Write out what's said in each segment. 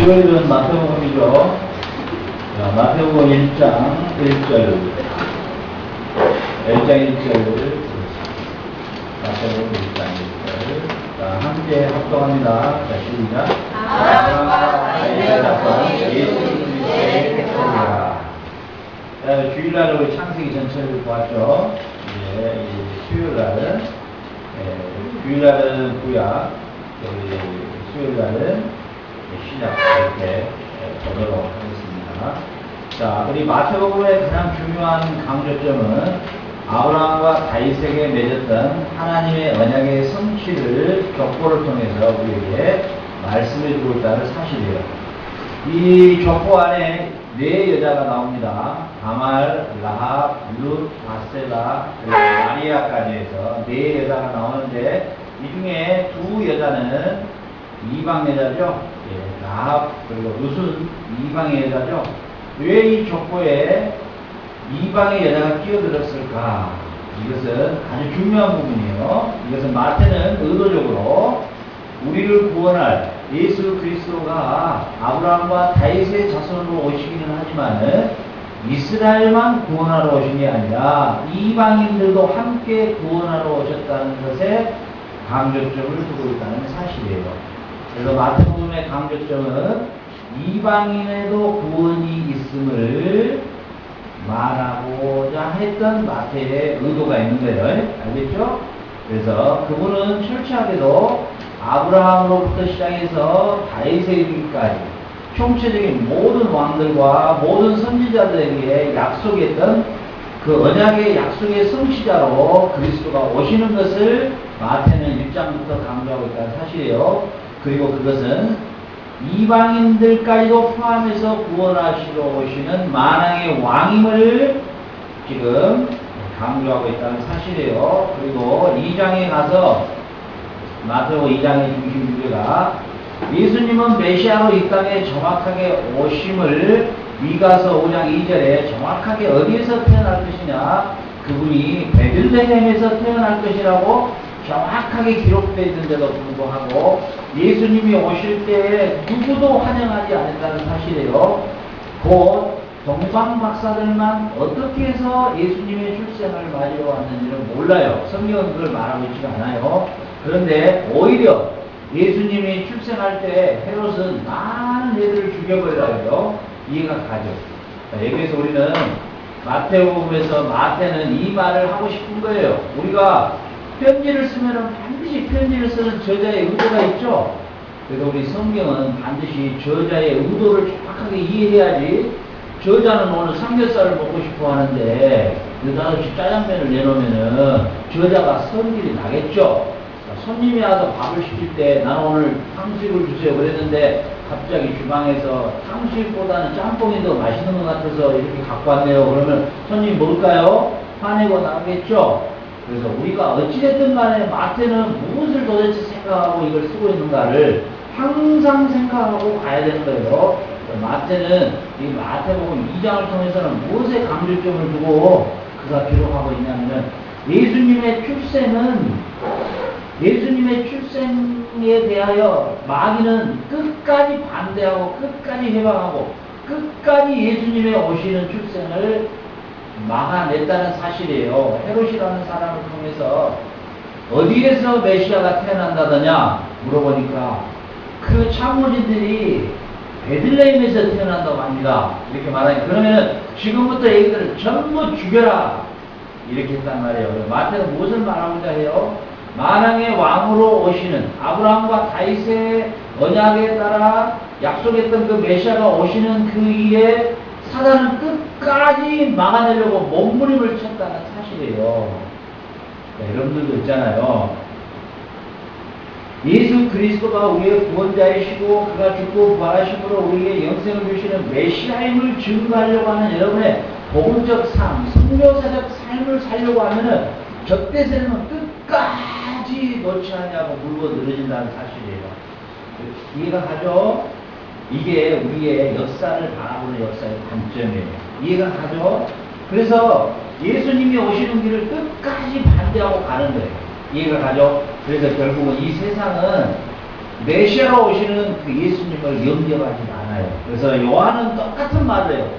주요일은 마태복음이죠. 자, 마태복음 1장 1절. 1장 1절. 마태복음 1장 1절. 자, 함께 합동합니다. 자, 시작. 아브라함과 다윗의 자손 예수 그리스도의 백성이라. 자, 주일날은 우리 창세기 전체를 보았죠. 이제 수요일날은 주일날은 구약, 수요일날은 시작 이렇게 보도록 하겠습니다. 자, 우리 마태복음의 가장 중요한 강조점은 아브라함과 다윗에게 맺었던 하나님의 언약의 성취를 족보를 통해서 우리에게 말씀해 주고 있다는 사실이에요. 이 족보 안에 네 여자가 나옵니다. 다말, 라합, 룻, 바세바, 그리고 마리아까지 해서 네 여자가 나오는데 이 중에 두 여자는 이방 여자죠. 예, 라합 그리고 룻은 이방의 여자죠. 왜 이 족보에 이방의 여자가 끼어들었을까? 이것은 아주 중요한 부분이에요. 이것은 마태는 의도적으로 우리를 구원할 예수 그리스도가 아브라함과 다윗의 자손으로 오시기는 하지만은 이스라엘만 구원하러 오신 게 아니라 이방인들도 함께 구원하러 오셨다는 것에 강조점을 두고 있다는 사실이에요. 그래서 마태복음의 강조점은 이방인에도 구원이 있음을 말하고자 했던 마태의 의도가 있는 거예요. 알겠죠? 그래서 그분은 철저하게도 아브라함으로부터 시작해서 다윗에 이르기까지 총체적인 모든 왕들과 모든 선지자들에게 약속했던 그 언약의 약속의 성취자로 그리스도가 오시는 것을 마태는 1장부터 강조하고 있다는 사실이에요. 그리고 그것은 이방인들까지도 포함해서 구원하시러 오시는 만왕의 왕임을 지금 강조하고 있다는 사실이에요. 그리고 2장에 가서 마태복음 2장의 중심 주제가 예수님은 메시아로 이 땅에 정확하게 오심을 미가서 5장 2절에 정확하게 어디에서 태어날 것이냐, 그분이 베들레헴에서 태어날 것이라고 정확하게 기록되어 있는데도 불구하고 예수님이 오실 때에 누구도 환영하지 않았다는 사실이에요. 곧 동방 박사들만 어떻게 해서 예수님의 출생을 맞이러 왔는지는 몰라요. 성경은 그걸 말하고 있지가 않아요. 그런데 오히려 예수님이 출생할 때 헤롯은 많은 애들을 죽여버리라고요. 이해가 가죠. 여기에서 우리는 마태복음에서 마태는 이 말을 하고 싶은 거예요. 우리가 편지를 쓰면 반드시 편지를 쓰는 저자의 의도가 있죠. 그래서 우리 성경은 반드시 저자의 의도를 정확하게 이해해야지. 저자는 오늘 삼겹살을 먹고 싶어 하는데 느닷없이 짜장면을 내놓으면은 저자가 성질이 나겠죠. 손님이 와서 밥을 시킬 때 나는 오늘 탕수육을 주세요 그랬는데 갑자기 주방에서 탕수육보다는 짬뽕이 더 맛있는 것 같아서 이렇게 갖고 왔네요. 그러면 손님이 뭘까요? 화내고 나오겠죠. 그래서 우리가 어찌됐든 간에 마태는 무엇을 도대체 생각하고 이걸 쓰고 있는가를 항상 생각하고 가야 되는 거예요. 마태는 이 마태복음 2장을 통해서는 무엇에 강조점을 두고 그가 기록하고 있냐면은 예수님의 출생에 대하여 마귀는 끝까지 반대하고 끝까지 해방하고 끝까지 예수님의 오시는 출생을 막아냈다는 사실이에요. 헤롯이라는 사람을 통해서 어디에서 메시아가 태어난다더냐 물어보니까 그 참모진들이 베들레헴에서 태어난다고 합니다. 이렇게 말하니까 그러면은 지금부터 얘기들을 전부 죽여라 이렇게 했단 말이에요. 마태는 무엇을 말하고자 해요? 만왕의 왕으로 오시는 아브라함과 다윗의 언약에 따라 약속했던 그 메시아가 오시는 그 일에 사단은 끝까지 막아내려고 몸부림을 쳤다는 사실이에요. 여러분들도 있잖아요. 예수 그리스도가 우리의 구원자이시고 그가 죽고 부활하심으로 우리에게 영생을 주시는 메시아임을 증거하려고 하는 여러분의 복음적 삶, 선교사적 삶을 살려고 하면은 적대세는 끝까지 놓지 않냐고 물고 늘어진다는 사실이에요. 이해가 가죠? 이게 우리의 역사를 바라보는 역사의 관점이에요. 이해가 가죠? 그래서 예수님이 오시는 길을 끝까지 반대하고 가는 거예요. 이해가 가죠? 그래서 결국은 이 세상은 메시아로 오시는 그 예수님을 영접하지 않아요. 그래서 요한은 똑같은 말을 해요.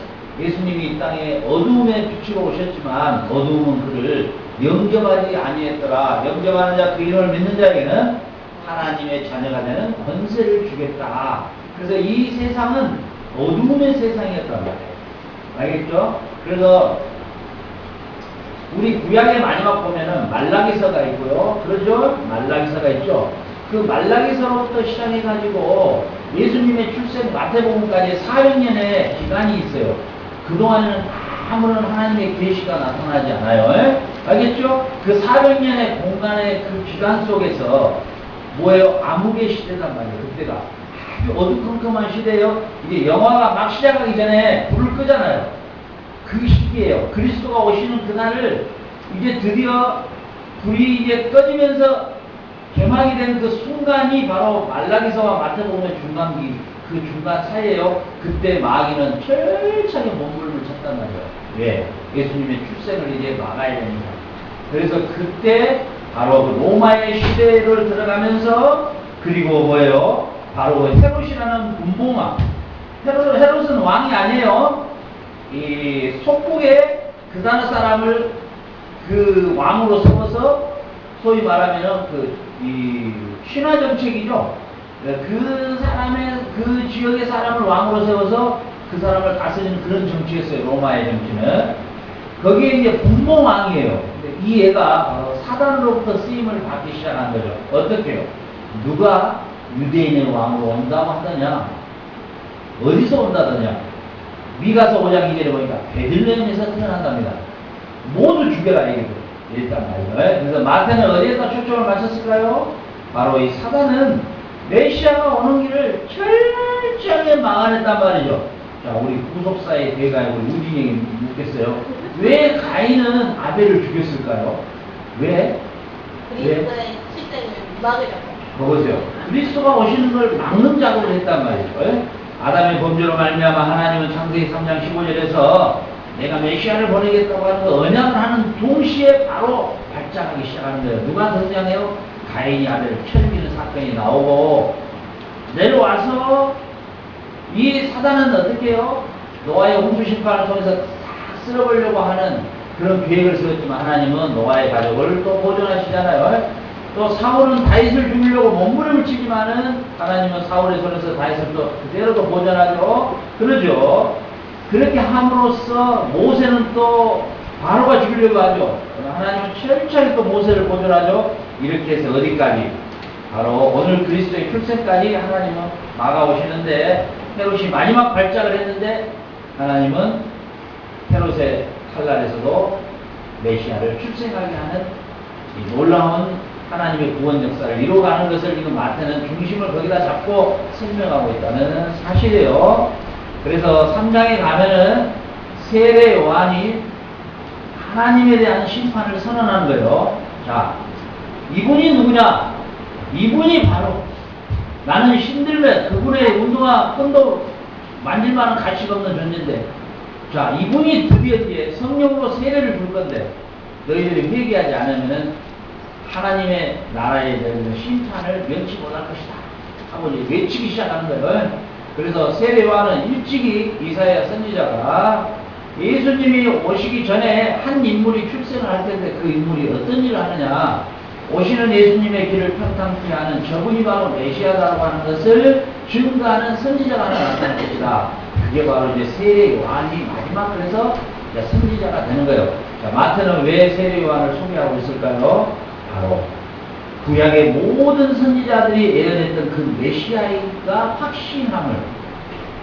예수님이 이 땅에 어두움의 빛으로 오셨지만 어두움은 그를 영접하지 아니했더라. 영접하는 자 그 이름을 믿는 자에게는 하나님의 자녀가 되는 권세를 주겠다. 그래서 이 세상은 어두움의 세상이었단 말이에요. 알겠죠? 그래서 우리 구약의 마지막 보면은 말라기서가 있고요. 그러죠? 말라기서가 있죠. 그 말라기서로부터 시작해가지고 예수님의 출생 마태복음까지 400년의 기간이 있어요. 그동안에는 아무런 하나님의 계시가 나타나지 않아요. 에? 알겠죠? 그 400년의 공간의 그 기간 속에서 뭐예요? 암흑의 시대단 말이에요. 그때가 아주 어두컴컴한 시대예요. 이제 영화가 막 시작하기 전에 불을 끄잖아요. 그 시기예요. 그리스도가 오시는 그날을 이제 드디어 불이 이제 꺼지면서 개막이 되는 그 순간이 바로 말라기서와 마태복음의 중간기, 그 중간 사이에요. 그때 마귀는 철저하게 몸부림을 쳤단 말이에요. 왜? 예수님의 출생을 이제 막아야 되니까. 그래서 그때 바로 그 로마의 시대를 들어가면서 그리고 뭐예요? 바로 헤롯이라는 군봉왕. 헤롯은 왕이 아니에요. 이 속국의 그 다른 사람을 그 왕으로 세워서 소위 말하면은 이 신화 정책이죠. 그 사람의 그 지역의 사람을 왕으로 세워서 그 사람을 다스리는 그런 정치였어요. 로마의 정치는. 거기에 이제 분봉왕이에요. 이 애가 바로 사단으로부터 쓰임을 받기 시작한 거죠. 어떻게요? 누가 유대인의 왕으로 온다고 하더냐? 어디서 온다더냐? 미가서 5장 2절에 보니까 베들레헴에서 태어난답니다. 모두 죽여라 이랬단 말이에요. 그래서 마태는 어디에다 초점을 맞췄을까요? 바로 이 사단은 메시아가 오는 길을 철저하게 막아냈단 말이죠. 자, 우리 구속사의 대가에 우리 우진에게 묻겠어요. 왜 가인은 아벨을 죽였을까요? 왜? 그리스도의 실생을 막으려고. 보세요. 그리스도가 오시는 걸 막는 작업을 했단 말이죠. 아담의 범죄로 말미암아 하나님은 창세기 3장 15절에서 내가 메시아를 보내겠다고 하는 거 언약을 하는 동시에 바로 발작하기 시작하는 거예요. 누가 등장해요? 가인이 아벨을 철기는 사건이 나오고 내려와서 이 사단은 어떻게 해요? 노아의 홍수 심판을 통해서 다 쓸어버리려고 하는 그런 계획을 세웠지만 하나님은 노아의 가족을 또 보존하시잖아요. 또 사울은 다윗을 죽이려고 몸부림을 치지만은 하나님은 사울의 손에서 다윗을 또 그대로도 보존하죠. 그러죠. 그렇게 함으로써 모세는 또 바로가 죽이려고 하죠. 하나님은 철저히 또 모세를 보존하죠. 이렇게 해서 어디까지? 바로 오늘 그리스도의 출생까지 하나님은 막아오시는데 헤롯이 마지막 발작을 했는데 하나님은 헤롯의 칼날에서도 메시아를 출생하게 하는 이 놀라운 하나님의 구원 역사를 이루어가는 것을 지금 마태는 중심을 거기다 잡고 설명하고 있다는 사실이에요. 그래서 3장에 가면은 세례 요한이 하나님에 대한 심판을 선언하는 거예요. 자, 이분이 누구냐? 이분이 바로 나는 신들매 그분의 운동화 끈도 만질만한 가치가 없는 존재인데, 자, 이분이 드디어 이제 성령으로 세례를 줄 건데 너희들이 회개하지 않으면은 하나님의 나라에 대한 심판을 면치 못할 것이다 하고 이제 외치기 시작하는 거예요. 그래서 세례 요한은 일찍이 이사야 선지자가 예수님이 오시기 전에 한 인물이 출생을 할 텐데 그 인물이 어떤 일을 하느냐, 오시는 예수님의 길을 평탄케 하는 저분이 바로 메시아다라고 하는 것을 증거하는 선지자가 하나 나타날 것이다. 그게 바로 이제 세례 요한이 마지막 그래서 선지자가 되는 거예요. 자, 마태는 왜 세례 요한을 소개하고 있을까요? 바로 구약의 모든 선지자들이 예언했던 그 메시아가 확신함을,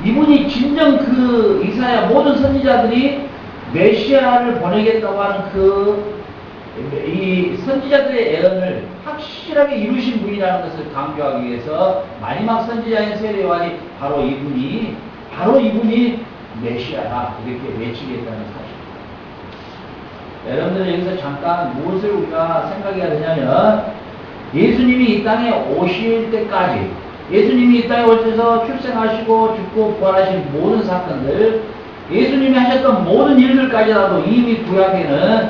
이분이 진정 그 이사야 모든 선지자들이 메시아를 보내겠다고 하는 이 선지자들의 예언을 확실하게 이루신 분이라는 것을 강조하기 위해서 마지막 선지자인 세례 요한이 바로 이분이 메시아다 이렇게 외치겠다는 사실. 여러분들 여기서 잠깐 무엇을 우리가 생각해야 되냐면, 예수님이 이 땅에 오실 때까지, 예수님이 이 땅에 오셔서 출생하시고 죽고 부활하신 모든 사건들, 예수님이 하셨던 모든 일들까지라도 이미 구약에는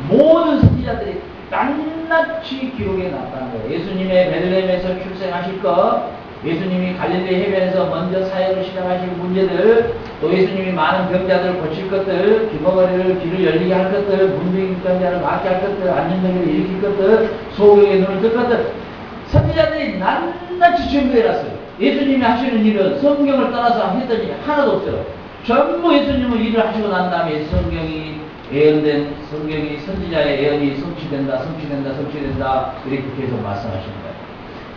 모든 선지자들이 딴 낱낱이 기록에 났다는 거예요. 예수님의 베들레헴에서 출생하실 것, 예수님이 갈릴리 해변에서 먼저 사역을 시작하실 문제들, 또 예수님이 많은 병자들을 고칠 것들, 귀머거리를 길을 열리게 할 것들, 문둥이병자를 낫게 할 것들, 안전병을 일으킬 것들, 소경의 눈을 뜰 것들, 선지자들이 낱낱이 준비해놨어요. 예수님이 하시는 일은 성경을 떠나서 했던 일이 하나도 없어요. 전부 예수님은 일을 하시고 난 다음에 성경이 예언된, 성경이 선지자의 예언이 성취된다, 성취된다, 성취된다, 이렇게 계속 말씀하시는 거예요.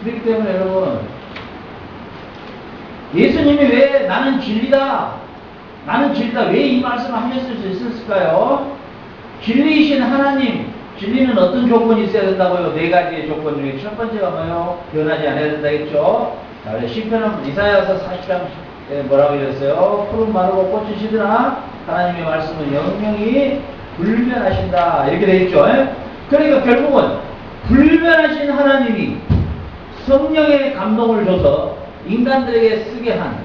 그렇기 때문에 여러분, 예수님이 왜 나는 진리다, 나는 진리다, 왜 이 말씀을 하셨을 수 있었을까요? 진리이신 하나님, 진리는 어떤 조건이 있어야 된다고요? 네 가지의 조건 중에 첫 번째가 뭐예요? 변하지 않아야 된다 했죠? 자, 시편은 이사야서 40장 뭐라고 이랬어요? 푸른 마르고 꽃이 시드나 하나님의 말씀은 영영이 불변하신다, 이렇게 돼 있죠? 그러니까 결국은 불변하신 하나님이 성령의 감동을 줘서 인간들에게 쓰게 한,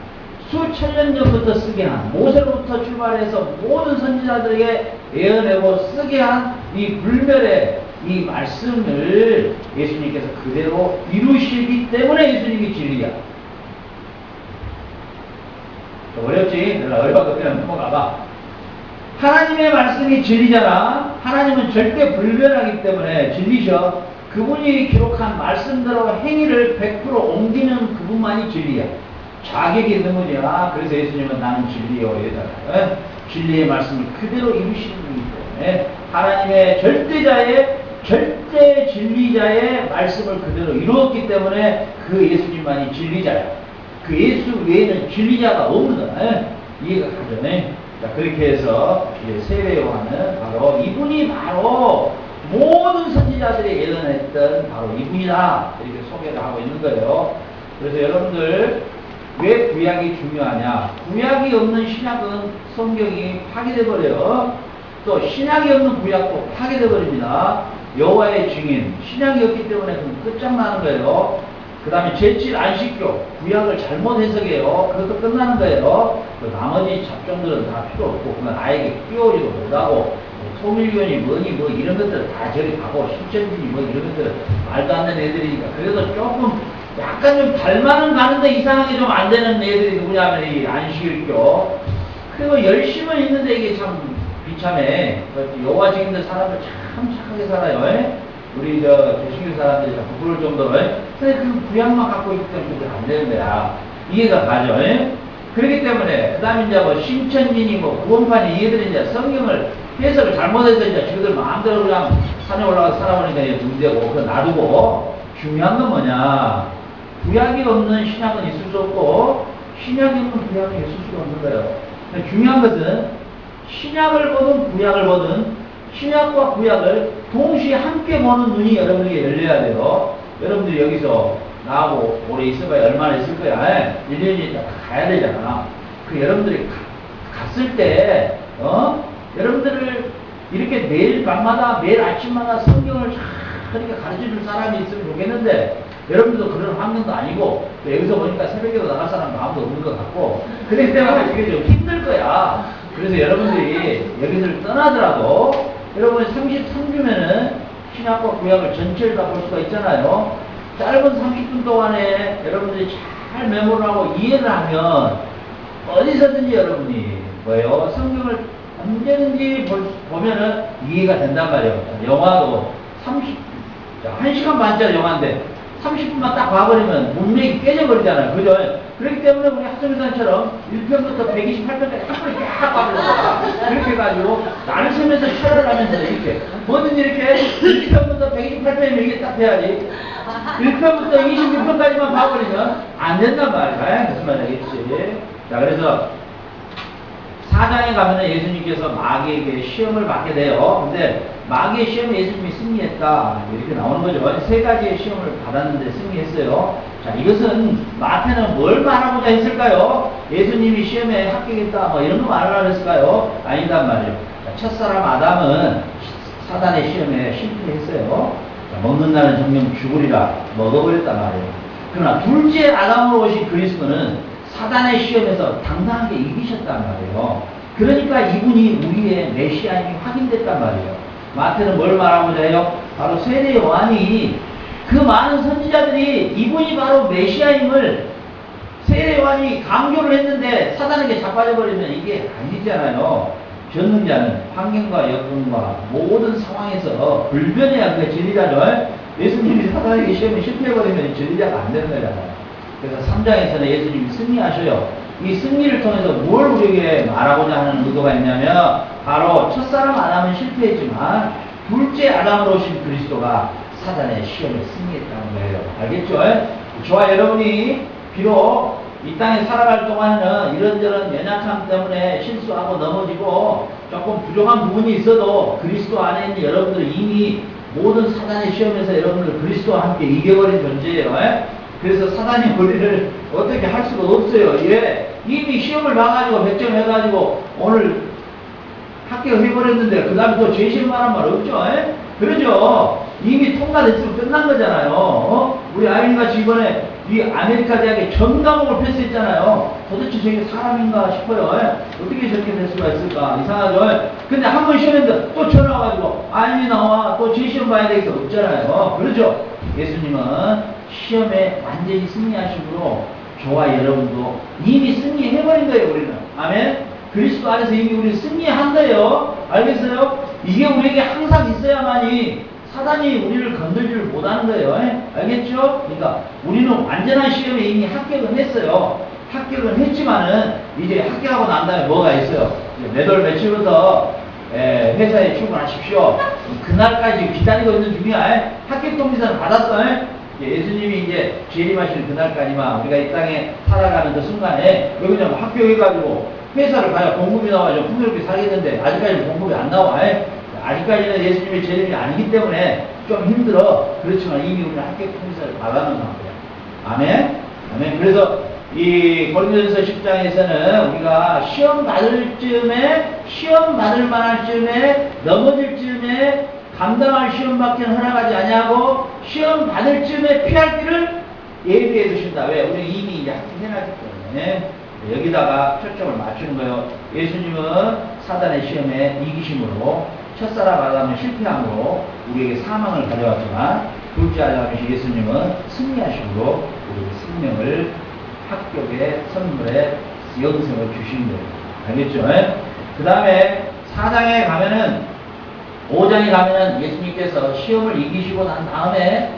수천 년 전부터 쓰게 한, 모세로부터 출발해서 모든 선지자들에게 예언하고 쓰게 한 이 불멸의 이 말씀을 예수님께서 그대로 이루시기 때문에 예수님이 진리야. 어렵지? 내가 어려워서 그냥 넘어가봐. 하나님의 말씀이 진리잖아. 하나님은 절대 불변하기 때문에 진리셔. 그분이 기록한 말씀대로 행위를 100% 옮기는 그분만이 진리야. 자격이 있는 분이야. 그래서 예수님은 나는 진리요, 이러잖아요. 진리의 말씀을 그대로 이루시는 분이기 때문에 하나님의 절대 진리자의 말씀을 그대로 이루었기 때문에 그 예수님만이 진리자야. 그 예수 외에는 진리자가 없는 거야. 이해가 가죠? 자, 그렇게 해서 세례 요한은 바로 이분이 바로 모든 선지자들이 예언했던 바로 이분이다, 이렇게 소개를 하고 있는 거예요. 그래서 여러분들 왜 구약이 중요하냐? 구약이 없는 신약은 성경이 파괴돼 버려요. 또 신약이 없는 구약도 파괴돼 버립니다. 여호와의 증인, 신약이 없기 때문에 끝장나는 거예요. 그 다음에 제7 안식교, 구약을 잘못 해석해요. 그것도 끝나는 거예요. 그 나머지 잡종들은 다 필요 없고, 그건 나에게 끼워오지도 못하고, 소밀견이 뭐니 뭐 이런 것들 다 저리 가고, 신천지니 뭐 이런 것들은 말도 안 되는 애들이니까. 그래서 조금 약간 좀 닮아는 가는데 이상하게 좀 안 되는 애들이 누구냐면 이 안식일교. 그리고 열심은 있는데 이게 참 비참해. 여호와 증인들 사람들 참 착하게 살아요. 우리 개신교 사람들이 참 부끄러울 정도로. 근데 그 구약만 갖고 있기 때문에 그게 안 되는 거야. 이해가 가죠. 그렇기 때문에 그 다음에 이제 뭐 신천지니 뭐 구원판이 얘들이 이제 성경을 해석을 잘못해서 이제 지그들 마음대로 그냥 산에 올라가서 살아보니까 이제 문제고, 그거 놔두고 중요한 건 뭐냐? 구약이 없는 신약은 있을 수 없고 신약이 없는 구약은 있을 수가 없는 거예요. 중요한 것은 신약을 보든 구약을 보든 신약과 구약을 동시에 함께 보는 눈이 여러분에게 열려야 돼요. 여러분들이 여기서 나하고 오래 있어봐야 얼마나 있을 거야. 1년이 있다 가야 되잖아. 그 여러분들이 갔을 때 여러분들을 이렇게 매일 밤마다 매일 아침마다 성경을 그러니까 가르쳐줄 사람이 있으면 좋겠는데, 여러분들도 그런 환경도 아니고, 또 여기서 보니까 새벽에도 나갈 사람도 아무도 없는 것 같고, 그렇기 때문에 그게 좀 힘들 거야. 그래서 여러분들이 여기를 떠나더라도 여러분이 33주면은 신약과 구약을 전체를 다 볼 수가 있잖아요. 짧은 30분 동안에 여러분들이 잘 메모를 하고 이해를 하면 어디서든지 여러분이 뭐예요? 성경을 언제든지 보면은 이해가 된단 말이에요. 영화도 1시간 반짜리 영화인데 30분만 딱 봐버리면 문맥이 깨져버리잖아요. 그죠? 그렇기 때문에 우리 학생회장처럼 1편부터 128편까지 한 번에 쫙 봐버려요. 그렇게 해가지고 나를 쓰면서 셔를 하면서 이렇게 뭐든지 이렇게 1편부터 128편이면 이게 딱 돼야지. 1편부터 26편까지만 봐버리면 안 된단 말이야. 무슨 말인지 알겠지? 자, 그래서 4장에 가면은 예수님께서 마귀에게 시험을 받게 돼요. 근데 마귀의 시험에 예수님이 승리했다, 이렇게 나오는 거죠. 세 가지의 시험을 받았는데 승리했어요. 자, 이것은 마태는 뭘 말하고자 했을까요? 예수님이 시험에 합격했다, 뭐 이런 거 말하려고 했을까요? 아니단 말이에요. 자, 첫사람 아담은 사단의 시험에 실패했어요. 자, 먹는다는 정령 죽으리라 먹어버렸단 말이에요. 그러나 둘째 아담으로 오신 그리스도는 사단의 시험에서 당당하게 이기셨단 말이에요. 그러니까 이분이 우리의 메시아임이 확인됐단 말이에요. 마태는 뭘 말하고자 해요? 바로 세례 요한이 그 많은 선지자들이 이분이 바로 메시아임을 세례 요한이 강조를 했는데 사단에게 자빠져 버리면 이게 아니잖아요. 전능자는 환경과 여건과 모든 상황에서 불변해야 그게 진리자죠. 예수님이 사단에게 시험에 실패해버리면 진리자가 안 되는 거잖아요. 그래서 3장에서는 예수님이 승리하셔요. 이 승리를 통해서 뭘 우리에게 말하고자 하는 의도가 있냐면 바로 첫사람 아담은 실패했지만 둘째 아담으로 오신 그리스도가 사단의 시험에 승리했다는 거예요. 알겠죠? 저와 여러분이 비록 이 땅에 살아갈 동안은 이런저런 연약함 때문에 실수하고 넘어지고 조금 부족한 부분이 있어도 그리스도 안에 있는 여러분들은 이미 모든 사단의 시험에서 여러분들 그리스도와 함께 이겨버린 존재예요. 그래서 사단이 우리를 어떻게 할 수가 없어요. 예, 이미 시험을 봐가지고 100점 해가지고 오늘 합격해버렸는데 그 다음에 또 죄실만한 말 없죠. 그러죠. 이미 통과됐으면 끝난 거잖아요. 우리 아이린같이 이번에 이 아메리카 대학에 전 과목을 패스했잖아요. 도대체 저게 사람인가 싶어요. 어떻게 저렇게 될 수가 있을까? 이상하죠. 근데 한 번 시험했는데 또 전화 와가지고 아이린 나와 또 재시험 봐야 되겠어. 없잖아요. 그렇죠. 예수님은 시험에 완전히 승리하심으로 저와 여러분도 이미 승리해버린 거예요. 우리는. 아멘. 그리스도 안에서 이미 우리 승리한 거예요. 알겠어요? 이게 우리에게 항상 있어야만이 사단이 우리를 건들지를 못하는 거예요. 알겠죠? 그러니까 우리는 완전한 시험에 이미 합격은 했어요. 합격은 했지만은 이제 합격하고 난 다음에 뭐가 있어요? 몇 월 며칠부터 회사에 출근하십시오. 그날까지 기다리고 있는 중이야. 합격 통지서를 받았어. 예수님이 이제 재림하시는 그날까지만 우리가 이 땅에 살아가는 그 순간에 여기 좀 합격해가지고 회사를 가야 공급이 나와서 풍요롭게 살겠는데 아직까지는 공급이 안 나와. 아직까지는 예수님의 재림이 아니기 때문에 좀 힘들어. 그렇지만 이미 우리는 합격 통지서를 받아놓은 상태야. 아멘? 아멘. 그래서 이 고린도전서 10장에서는 우리가 시험 받을 만할 즈음에 넘어질 즈음에 감당할 시험밖에 허락하지 아니하고 시험 받을 즈음에 피할 길을 예비해 두신다. 왜? 우리 이미 이제 합격해놨기 때문에 여기다가 초점을 맞추는 거예요. 예수님은 사단의 시험에 이기심으로 첫사람 아담은 실패함으로 우리에게 사망을 가져왔지만 둘째 아담이신 예수님은 승리하심으로 우리에게 생명을 합격의 선물에 영생을 주신 거예요. 알겠죠? 그 다음에 4장에 가면은 5장에 가면은 예수님께서 시험을 이기시고 난 다음에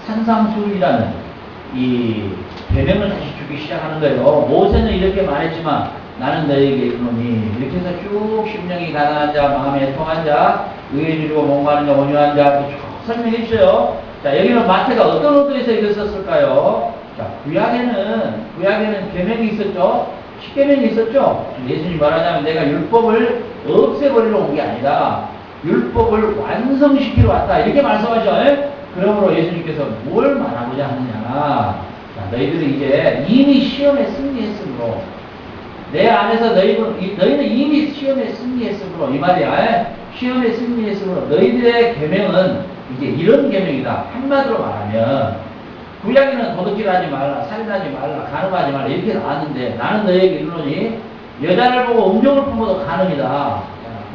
산상수훈이라는 이 계명을 다시 주기 시작하는 거예요. 모세는 이렇게 말했지만 나는 너에게 이르노니 이렇게 해서 쭉 심령이 가난한 자, 마음이 애통한 자, 의에 누리고 목마른 자, 온유한 자 이렇게 쭉 설명해 주셔요. 자, 여기는 마태가 어떤 의도에서 이걸 썼을까요? 자, 구약에는 계명이 있었죠. 십계명이 있었죠. 예수님이 말하자면 내가 율법을 없애버리러 온 게 아니다. 율법을 완성시키러 왔다. 이렇게 말씀하셔요. 그러므로 예수님께서 뭘 말하고자 하느냐. 자, 너희들은 이제 이미 시험에 승리했으므로 내 안에서 너희는 이미 시험에 승리했으므로 이 말이야. 시험에 승리했으므로 너희들의 계명은 이제 이런 계명이다. 한마디로 말하면 구약에는 도둑질하지 말라, 살인하지 말라, 간음하지 말라 이렇게 나왔는데 나는 너희에게 이르노니 여자를 보고 음욕을 품어도 간음이다.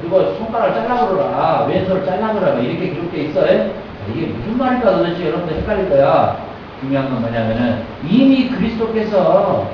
그리고 손가락을 잘라버려라, 왼손을 잘라버려라 이렇게 기록되어 있어요. 이게 무슨 말일까 도대체 여러분들 헷갈릴 거야. 중요한 건 뭐냐면은 이미 그리스도께서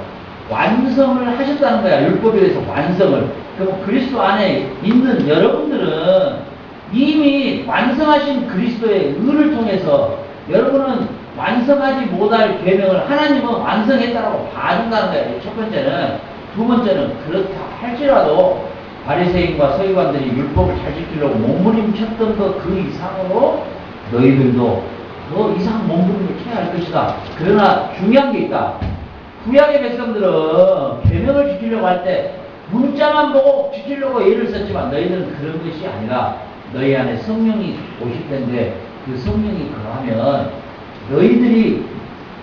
완성을 하셨다는 거야. 율법에 의해서 완성을. 그럼 그리스도 안에 있는 여러분들은 이미 완성하신 그리스도의 의를 통해서 여러분은 완성하지 못할 계명을 하나님은 완성했다고 봐준다는 거예요. 첫 번째는. 두 번째는 그렇다 할지라도 바리새인과 서기관들이 율법을 잘 지키려고 몸부림쳤던 것 그 이상으로 너희들도 더 이상 몸부림을 쳐야 할 것이다. 그러나 중요한 게 있다. 구약의 백성들은 계명을 지키려고 할 때 문자만 보고 지키려고 예를 썼지만 너희들은 그런 것이 아니라 너희 안에 성령이 오실 텐데 그 성령이 거하면 너희들이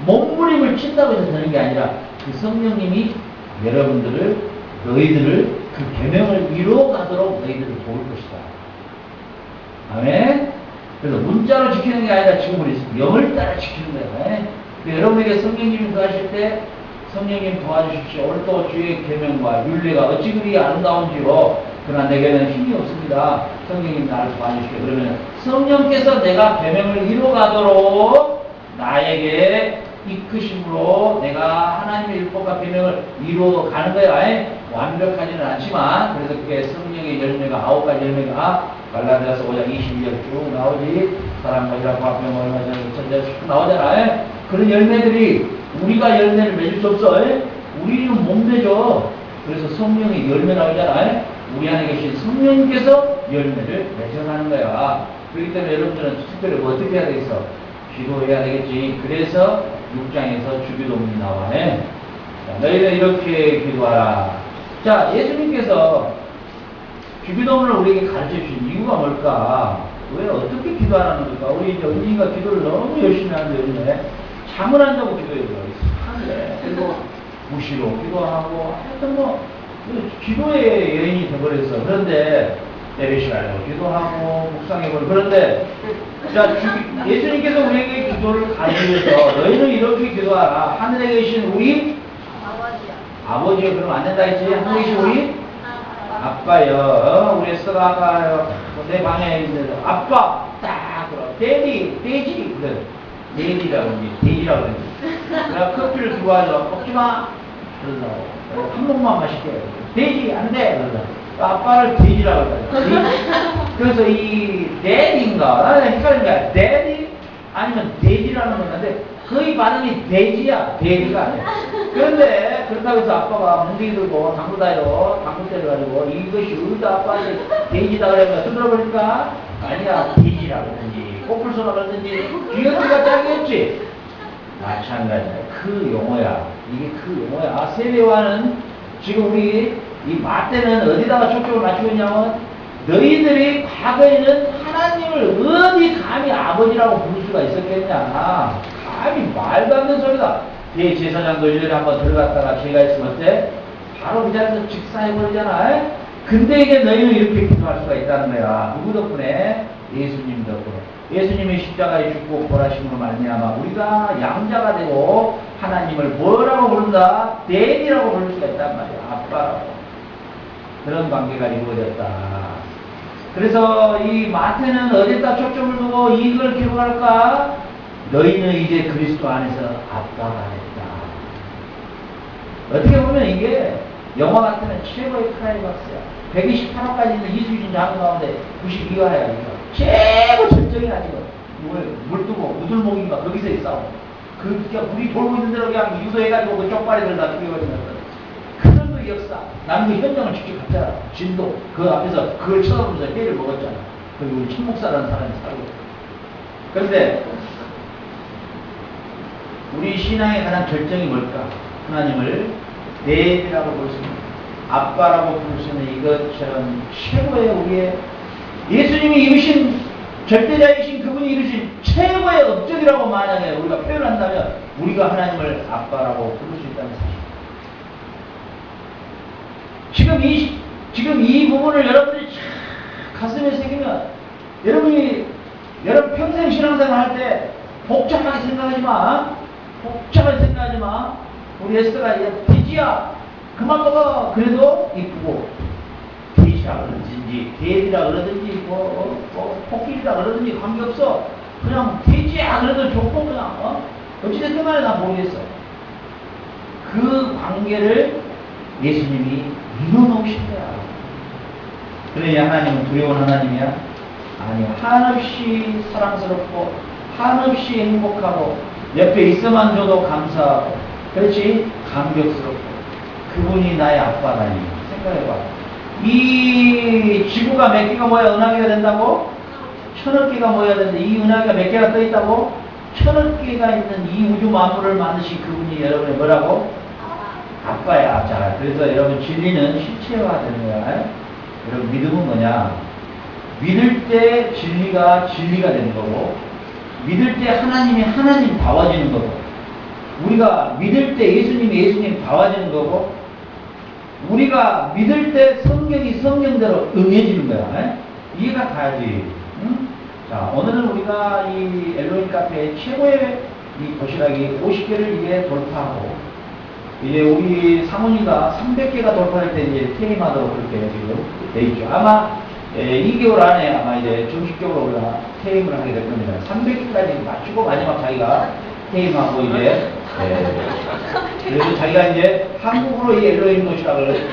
몸부림을 친다고 해서 되는 게 아니라 그 성령님이 너희들을 그 계명을 이루어가도록 너희들을 도울 것이다. 아멘? 그래서 문자로 지키는 게 아니라 지금 우리 영을 따라 지키는 거예요. 여러분에게 성령님이 거하실 때 성령님 도와주십시오. 오늘도 주의 계명과 율례가 어찌 그리 아름다운지로 그러나 내게는 힘이 없습니다. 성령님 나를 도와주시게. 그러면 성령께서 내가 계명을 이루어가도록 나에게 이끄심으로 내가 하나님의 율법과 계명을 이루어가는 거야. 완벽하지는 않지만 그래서 그게 성령의 열매가 9가지 열매가 갈라디아서 5장 22절 쭉 나오지. 사랑하시라 과평을 마시는 천재 쭉 나오잖아. 그런 열매들이 우리가 열매를 맺을 수 없어. 우리는 못 맺어. 그래서 성령의 열매 나오잖아. 우리 안에 계신 성령님께서 열매를 맺어가는 거야. 그렇기 때문에 여러분들은 특별히 뭐 어떻게 해야 되겠어? 기도해야 되겠지. 그래서 6장에서 주기도문이 나와. 자, 너희는 이렇게 기도하라. 자, 예수님께서 주기도문을 우리에게 가르쳐 주신 이유가 뭘까? 왜 어떻게 기도하라는 걸까? 우리 이제 은진이가 기도를 너무 열심히 하는데 요즘에 잠을 안 자고 기도해요. 하늘에. 그리고 무시로 기도하고 하여튼 뭐 기도의 여인이 돼버렸어. 그런데 내리시라고 기도하고 묵상해버리고 그런데 자 예수님께서 우리에게 기도를 가르쳐서 너희는 이렇게 기도하라. 하늘에 계신 우리 아버지요. 그러면 안 된다 했지. 하늘에 계신 우리 아빠요. 우리 에스더가 아까 내 방에 있는 아빠 딱 그럼 데디 돼지 그래. 돼지라고 그러지. 돼지라고 그러지. 내가 커피를 두고 와서 먹지마 그러더라고. 한 모금만 마실게. 돼지 안 돼. 그러더라고. 아빠를 돼지라고 그러더라고. 그래서 이 데디인가 나는 헷갈린 거야. 데디 아니면 돼지라는 건데 거의 발음이 돼지야. 돼지가 아니야. 그런데 그렇다고 해서 아빠가 뭉둥이 들고 당구 다니러 당구 때려가지고 이것이 어디다 아빠한테 돼지다 그러면 두드려버릴까? 아니야. 돼지라고 그러든지 꼬풀소라 그러든지 귀여티가 짝이었지. 마찬가지야. 그 용어야. 이게 그 용어야. 세례와는 지금 우리 이 마태는 어디다가 초점을 맞추고 있냐면 너희들이 과거에는 하나님을 어디 감히 아버지라고 부를 수가 있었겠냐. 감히 말도 안 되는 소리다. 대제사장도 1년에 한번 들어갔다가 죄가 있으면 어때? 바로 그 자리에서 직사해버리잖아. 근데 이게 너희는 이렇게 기도할 수가 있다는 거야. 누구 덕분에? 예수님 덕분에. 예수님이 십자가에 죽고 부활하심으로 말미암아 우리가 양자가 되고 하나님을 뭐라고 부른다? 대리라고 부를 수가 있단 말이야. 아빠라고. 그런 관계가 이루어졌다. 그래서 이 마태는 어디다 초점을 두고 이걸 기록할까? 너희는 이제 그리스도 안에서 아빠가 됐다. 어떻게 보면 이게 영화 같으면 최고의 클라이막스야. 128화까지 있는 이수진 장군 가운데 92화야. 최고 절정이야 지금. 물두고 우들목인가 거기서 있어. 그냥 물이 돌고 있는 대로 그냥 유도해가지고 그 쪽발이들 다 죽여버리면서. 그런 그 역사. 나는 그 현장을 직접 갔잖아. 진도 그 앞에서 그걸 쳐다보면서 깨를 먹었잖아. 그리고 우리 천목사라는 사람이 살고. 그런데 우리 신앙의 가장 절정이 뭘까? 하나님을 대비라고 볼 수 있는, 아빠라고 부를 수 있는 이것처럼 최고의 우리의 예수님이 이루신 절대자이신 그분이 이루신 최고의 업적이라고 만약에 우리가 표현한다면 우리가 하나님을 아빠라고 부를 수 있다는 사실. 지금 이 부분을 여러분들이 가슴에 새기면 여러분 평생 신앙생활 할 때 복잡하게 생각하지 마. 복잡하게 생각하지 마. 우리 에스더가 돼지야 그만 먹어. 그래도 이쁘고 돼지라 그러든지 돼지라 그러든지 코끼리라 그러든지 관계없어. 그냥 돼지야 그래도 좋고 그냥 어찌됐든 간에 나 모르겠어. 그 관계를 예수님이 이뤄놓으신 거야. 그러니 하나님은 두려운 하나님이야? 아니야. 한없이 사랑스럽고 한없이 행복하고 옆에 있어만 줘도 감사하고 그렇지? 감격스럽고 그분이 나의 아빠라니. 생각해봐. 이 지구가 몇 개가 모여 은하계가 된다고? 1000억 개가 모여야 되는데 이 은하계가 몇 개가 떠 있다고? 1000억 개가 있는 이 우주 만물을 만드신 그분이 여러분의 뭐라고? 아빠야. 자, 그래서 여러분 진리는 실체화되는 거야. 여러분 믿음은 뭐냐? 믿을 때 진리가 되는 거고 믿을 때 하나님이 하나님다워지는 거고 우리가 믿을 때 예수님 다워지는 거고 우리가 믿을 때 성경이 성경대로 응해지는 거야. 이해가 가야지. 응? 자, 오늘은 우리가 이 엘로힘 카페의 최고의 이 도시락이 50개를 이게 돌파하고 이제 우리 사모님과 300개가 돌파할 때 이제 퇴임하도록 그렇게 지금 돼 있죠. 아마 2개월 안에 아마 이제 정식적으로 우리가 퇴임을 하게 될 겁니다. 300개까지 맞추고 마지막 자기가 퇴임하고 이제 그래서 자기가 이제 한국으로 이 엘로힘 도시락을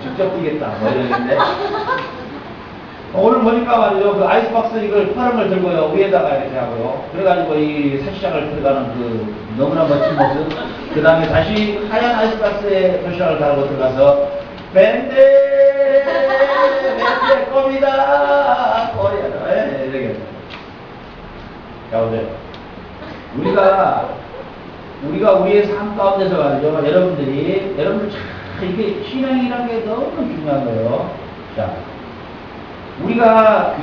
직접 뛰겠다 뭐 이러는데 오늘 보니까 말이죠. 그 아이스박스 이걸 파란 걸 들고요. 위에다가 이렇게 하고요. 그래가지고 이 사시장을 들어가는 그 너무나 멋진 모습. 그 다음에 다시 하얀 아이스박스에 도시락을 달고 들어가서 밴드 껌이다. 꼬리야. 이렇게. 자, 오세요. 우리가 우리의 삶 가운데서 말이죠. 여러분들 참 이게 신앙이라는 게 너무 중요한 거예요. 자. 우리가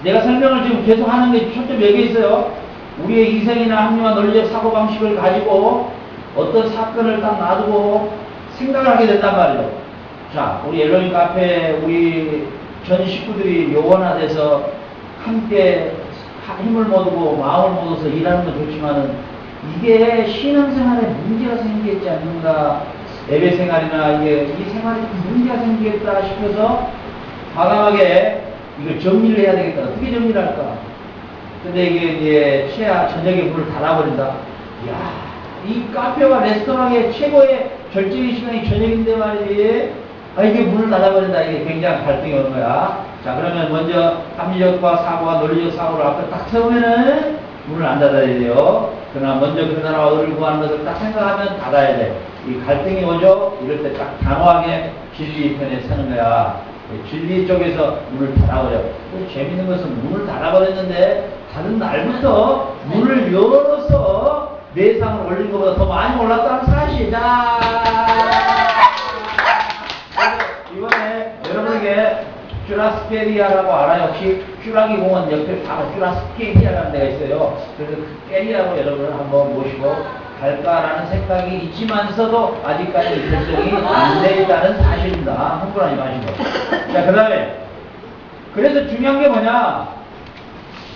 내가 설명을 지금 계속 하는 게 초점 여기 있어요. 우리의 이성이나 합리화 논리적 사고방식을 가지고 어떤 사건을 딱 놔두고 생각을 하게 된단 말이에요. 자, 우리 엘로힘 카페, 우리 전 식구들이 요원화돼서 함께 힘을 모으고 마음을 모아서 일하는 건 좋지만은 이게 신앙생활에 문제가 생기겠지 않는가, 예배 생활이나 이 생활에 문제가 생기겠다 싶어서 과감하게 이걸 정리를 해야 되겠다. 어떻게 정리를 할까? 근데 이게 이제 저녁에 문을 닫아버린다. 이야, 이 카페와 레스토랑의 최고의 절정의 시간이 저녁인데 말이지. 이게 문을 닫아버린다. 이게 굉장히 갈등이 오는 거야. 자, 그러면 먼저 합리적과 사고와 논리적 사고를 앞에 딱 세우면은 문을 안 닫아야 돼요. 그러나 먼저 그 나라와 의를 구하는 것을 딱 생각하면 닫아야 돼. 이 갈등이 오죠? 이럴 때 딱 단호하게 진리 편에 서는 거야. 진리 쪽에서 문을 닫아버려. 재밌는 것은 문을 닫아버렸는데 닫은 날부터 문을 열어서 내상을 올린 것보다 더 많이 올랐다는 사실. 자, 이번에 여러분에게 쭈라스케리아라고 알아요? 혹시 쭈라기 공원 옆에 바로 쭈라스케리아라는 데가 있어요. 그래서 그 깨리라고 여러분을 한번 모시고 갈까라는 생각이 있지만서도 아직까지 결정이 안 돼 있다는 사실입니다. 흥분하지 마시고. 자, 그 다음에 그래서 중요한 게 뭐냐?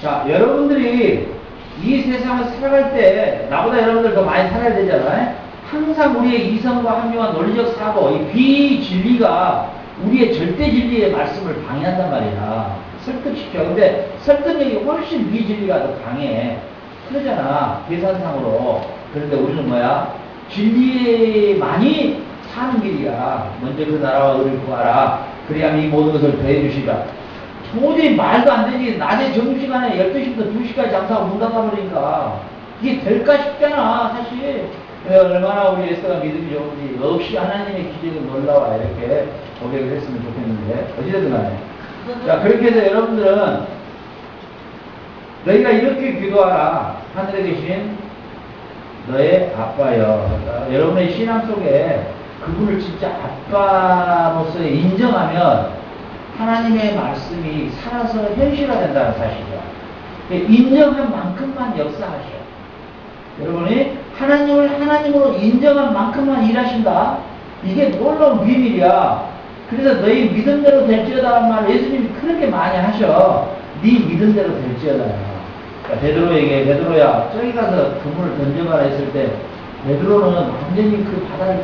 자, 여러분들이 이 세상을 살아갈 때 나보다 여러분들 더 많이 살아야 되잖아요. 항상 우리의 이성과 합리화 논리적 사고, 이 비진리가 우리의 절대 진리의 말씀을 방해한단 말이야. 설득시켜. 근데 설득력이 훨씬 비진리가 더 강해. 그러잖아. 계산상으로. 그런데 우리는 뭐야? 진리만이 사는 길이야. 먼저 그 나라와 의를 구하라. 그래야 이 모든 것을 더해 주시라. 도저히 말도 안 되지. 낮에 점심시간에 12시부터 2시까지 장사하고 문 닫아버리니까 이게 될까 싶잖아. 사실 얼마나 우리 에스더가 믿음이 좋은지 역시 하나님의 기적은 놀라워. 이렇게 고백을 했으면 좋겠는데 어찌됐든 간에. 자, 그렇게 해서 여러분들은 너희가 이렇게 기도하라. 하늘에 계신 너의 아빠여. 그러니까 여러분의 신앙 속에 그분을 진짜 아빠로서 인정하면 하나님의 말씀이 살아서 현실화된다는 사실이야. 인정한 만큼만 역사하셔. 여러분이 하나님을 하나님으로 인정한 만큼만 일하신다. 이게 놀라운 비밀이야. 그래서 너희 믿음대로 될지어다라는 말을 예수님이 그렇게 많이 하셔. 네 믿음대로 될지어다. 그러니까 베드로에게 베드로야 저기 가서 그물을 던져봐라 했을 때 베드로는 완전히 그 바다를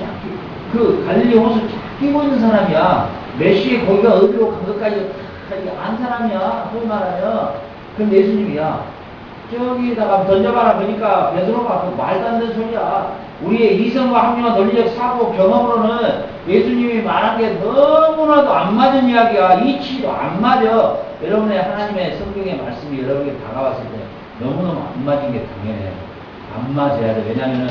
그 갈릴리 호수를 쫙 끼고 있는 사람이야. 메시의 거기가 어디로 간 것까지 안 사람이야. 소위 말하면. 근데 예수님이야 저기다가 던져봐라 그러니까 베드로가 그 말도 안 되는 소리야. 우리의 이성과 합리화 논리적 사고 경험으로는 예수님이 말한 게 너무나도 안 맞은 이야기야. 이치도 안 맞아. 여러분의 하나님의 성경의 말씀이 여러분에게 다가왔을 때 너무너무 안 맞은 게 당연해. 안 맞아야 돼. 왜냐면은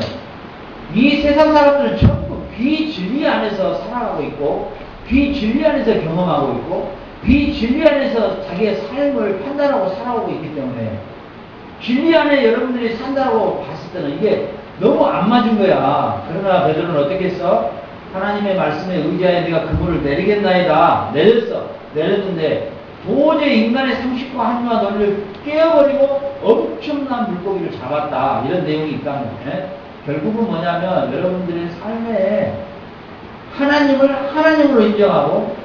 이 세상 사람들은 전부 비진리 안에서 살아가고 있고 비진리 안에서 경험하고 있고 비진리 안에서 자기의 삶을 판단하고 살아오고 있기 때문에 진리 안에 여러분들이 산다고 봤을 때는 이게 너무 안 맞은 거야. 그러나 베드로는 어떻게 했어? 하나님의 말씀에 의지하여 네가 그물을 내리겠나이다. 내렸는데 도저히 인간의 상식과 합리화 논리를 깨어버리고 엄청난 물고기를 잡았다. 이런 내용이 있다는 거네. 결국은 뭐냐면 여러분들의 삶에 하나님을 하나님으로 인정하고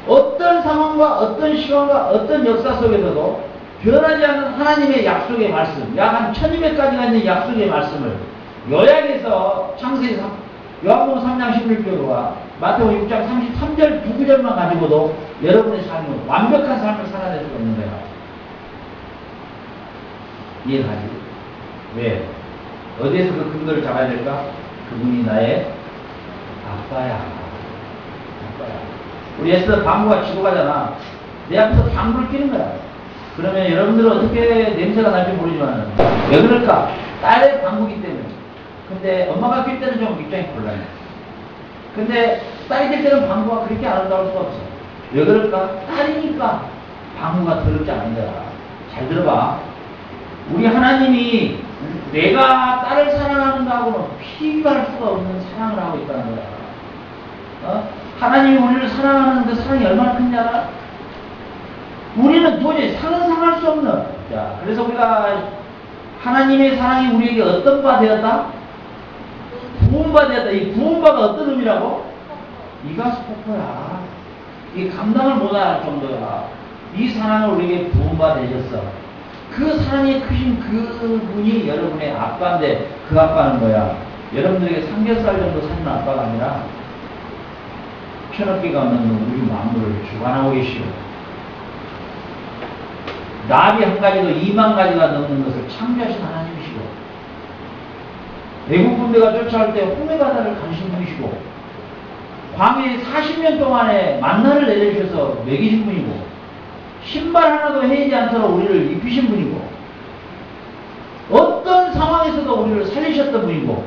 어떤 상황과 어떤 시간과 어떤 역사 속에서도 변하지 않는 하나님의 약속의 말씀, 약 한 1200가지가 있는 약속의 말씀을 요약해서 창세기 요한복음 3장 16절과 마태복음 6장 33절 두 구절만 가지고도 여러분의 삶은 완벽한 삶을 살아낼 수 있는 거야. 이해가지? 왜? 어디에서 그 근거를 잡아야 될까? 그분이 나의 아빠야. 아빠야. 우리 애써 방구가 지고 가잖아. 내 앞에서 방구를 끼는 거야. 그러면 여러분들은 어떻게 냄새가 날지 모르지만 왜 그럴까? 딸의 방구기 때문에. 근데 엄마가 낄 때는 좀 입장이 곤란해. 근데 딸이 낄 때는 방구가 그렇게 아름다울 수가 없어. 왜 그럴까? 딸이니까 방구가 더럽지 않은 거야. 잘 들어봐. 우리 하나님이 내가 딸을 사랑하는가하고는 비교할 수가 없는 사랑을 하고 있다는 거야. 하나님이 우리를 사랑하는 그 사랑이 얼마나 큰지 알아? 우리는 도저히 상상할 수 없는. 자, 그래서 우리가 하나님의 사랑이 우리에게 어떤 바 되었다? 부은바 되었다. 이 부은바가 어떤 의미라고? 이가 스포커야. 이 감당을 못할 정도야. 이 사랑을 우리에게 부은바 되셨어. 그 사랑이 크신 그분이 여러분의 아빠인데 그 아빠는 뭐야? 여러분들에게 삼겹살 정도 사는 아빠가 아니라 천억개가 없는 우리 만물을 주관하고 계시오. 나비 한 가지도 2만 가지가 넘는 것을 창조하신 하나님이시고 애국 군대가 쫓아올 때 홍해 바다를 가르신 분이시고 광야에 40년 동안에 만나를 내려주셔서 먹이신 분이고 신발 하나도 헤이지 않도록 우리를 입히신 분이고 어떤 상황에서도 우리를 살리셨던 분이고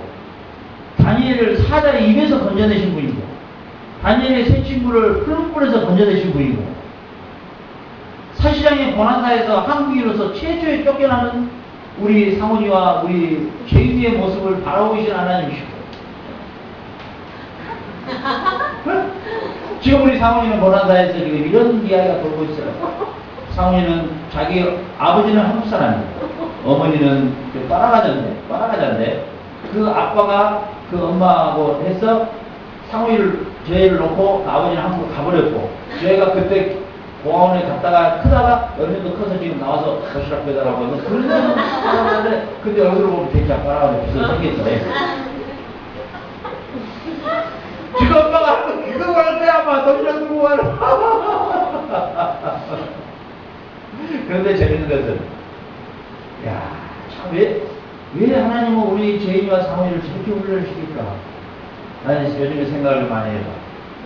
다니엘을 사자의 입에서 건져내신 분이고 다니엘의 세 친구를 풀무불에서 건져내신 분이고 사시장의 고난사에서 한국인으로서 최초에 쫓겨나는 우리 상훈이와 우리 제이미의 모습을 바라보시는 하나님이시고 지금 우리 상훈이는 고난사에서 지금 이런 이야기가 돌고 있어요. 상훈이는 자기 아버지는 한국 사람이에요. 어머니는 빠라가자인데 그 아빠가 그 엄마하고 해서 상훈이를 저희를 놓고 아버지는 한국으로 가버렸고 저희가 그때 공항원에 갔다가 크다가 어른도 커서 지금 나와서 도시락 배달하고 있는 그런 사람인데 근데 얼굴을 보면 되게 작가라고 비슷하게 생겼어요. 지금 엄마가 그거 갈 때 아마 도시락 들고 가라. 그런데 재밌는 것은 야, 참 왜 하나님은 우리 제이와 상훈이를 저렇게 훈련시킬까? 나는 요즘에 생각을 많이 해봐.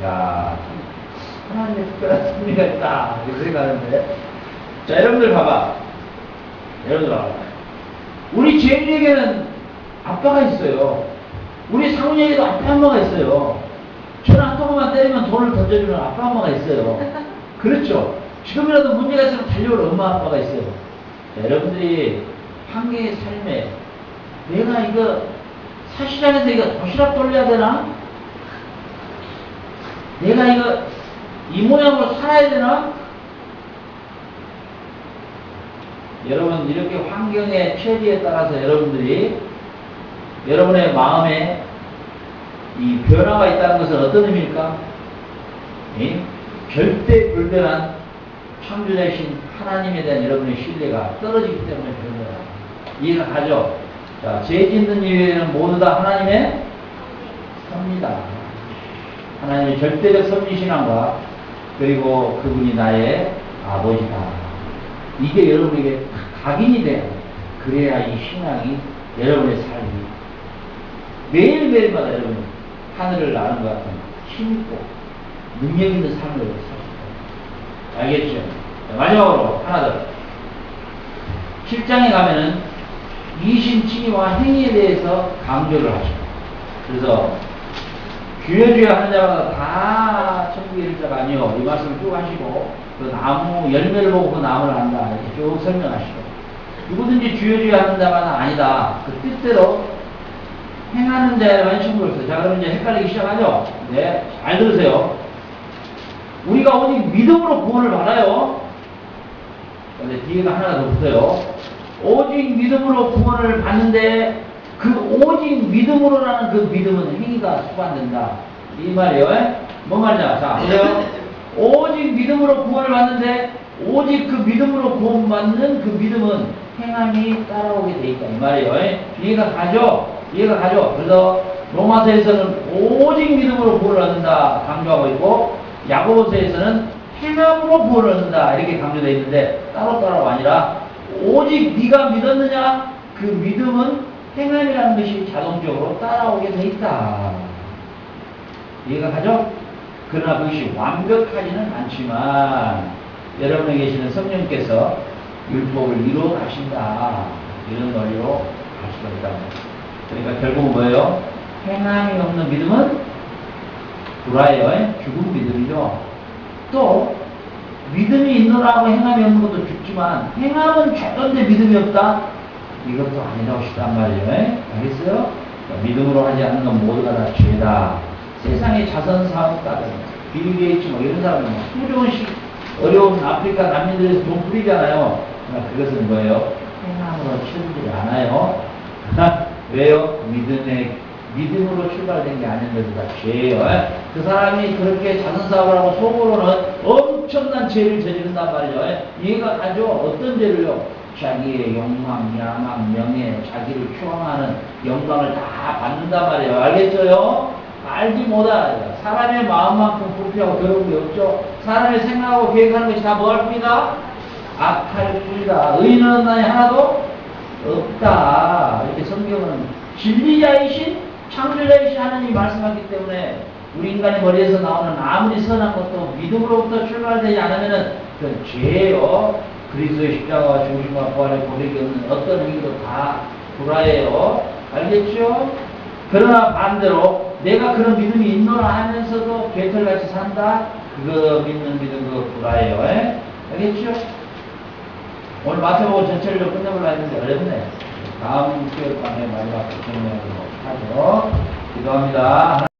야, 하나님의 특별한 섭리가 있다. 이렇게 생각하는데. 자, 여러분들 봐봐. 우리 제인에게는 아빠가 있어요. 우리 상훈이에게도 아빠 엄마가 있어요. 전 한 통만 때리면 돈을 던져주는 아빠 엄마가 있어요. 그렇죠? 지금이라도 문제가 있으면 달려올 엄마 아빠가 있어요. 자, 여러분들이 한 개의 삶에 내가 이거 사시장에서 이거 도시락 돌려야 되나? 내가 이거 이 모양으로 살아야 되나? 여러분 이렇게 환경의 처지에 따라서 여러분들이 여러분의 마음에 이 변화가 있다는 것은 어떤 의미일까? 절대 불변한 창조자이신 하나님에 대한 여러분의 신뢰가 떨어지기 때문에 그런 거야. 이해가 가죠? 자, 죄 짓는 이유에는 모두 다 하나님의 섭니다. 하나님의 절대적 섭리신앙과 그리고 그분이 나의 아버지다. 이게 여러분에게 각인이 돼야 돼. 그래야 이 신앙이 여러분의 삶이 매일매일마다 여러분 하늘을 나는 것 같은 힘있고 능력 있는 삶을 살 수 있다. 알겠죠? 자, 마지막으로 하나 더. 7장에 가면은 이신칭의와 행위에 대해서 강조를 하죠. 그래서 주여주여 하는 자마다 다 천국에 이를 자가 아니요. 이 말씀을 쭉 하시고 그 나무 열매를 보고 그 나무를 안다. 이렇게 쭉 설명하시고 누구든지 주여주여 하는 자마다 아니다. 그 뜻대로 행하는 자에만 천국을 써요. 자, 그럼 이제 헷갈리기 시작하죠? 네, 잘 들으세요. 우리가 오직 믿음으로 구원을 받아요. 근데 뒤에가 하나 더 붙어요. 오직 믿음으로 구원을 받는데 그 오직 믿음으로라는 그 믿음은 행위가 수반된다. 이 말이에요. 뭔 말이냐? 자, 보세요. 오직 믿음으로 구원을 받는데 오직 그 믿음으로 구원받는 그 믿음은 행함이 따라오게 돼 있다. 이 말이에요. 이해가 가죠? 이해가 가죠? 그래서 로마서에서는 오직 믿음으로 구원을 얻는다 강조하고 있고 야고보서에서는 행함으로 구원을 얻는다 이렇게 강조되어 있는데 따로따로가 아니라 오직 네가 믿었느냐 그 믿음은 행함이라는 것이 자동적으로 따라오게 돼 있다. 이해가 가죠? 그러나 그것이 완벽하지는 않지만 여러분에 계시는 성령께서 율법을 이루어 가신다. 이런 논리로 갈 수가 있다. 그러니까 결국은 뭐예요? 행함이 없는 믿음은 불화예요. 죽은 믿음이죠. 또 믿음이 있노라고 행함이 없는 것도 죽지만 행함은 죽던데 믿음이 없다? 이것도 아니라고 싶단 말이에요. 알겠어요? 믿음으로 하지 않는 건 모두가 다 죄다. 세상의 자선사업가들, 빌 게이츠 뭐 이런 사람은 수조원씩 어려운 아프리카 난민들에서 돈 뿌리잖아요. 그러나 그것은 뭐예요? 행함으로 치르지 않아요. 왜요? 믿음으로 출발된 게 아닌데도 다 죄예요. 그 사람이 그렇게 자선사업을 하고 속으로는 엄청난 죄를 저지른단 말이죠. 이해가 가죠? 어떤 죄를요? 자기의 욕망, 야망, 명예, 자기를 추앙하는 영광을 다 받는단 말이에요. 알겠어요? 알지 못하요. 사람의 마음만큼 부패하고 더러운 게 없죠. 사람의 생각하고 계획하는 것이 다 뭐 할 뿐이다? 악할 뿐이다. 의인은 나에 하나도 없다. 이렇게 성경은 진리자이신 창조자이신 하나님이 말씀하기 때문에 우리 인간의 머리에서 나오는 아무리 선한 것도 믿음으로부터 출발되지 않으면 그건 죄예요. 그리스도의 십자가와 죽으심과 부활의 고백이 없는 어떤 행위도 다 불화예요. 알겠죠? 그러나 반대로 내가 그런 믿음이 있노라 하면서도 개털같이 산다? 그거 믿는 믿음 그거 불화예요. 알겠죠? 오늘 마태복음 전체를 좀 끝내보려고 했는데 어렵네. 다음 주에 밤에 마지막 정리하도록 하죠. 기도합니다.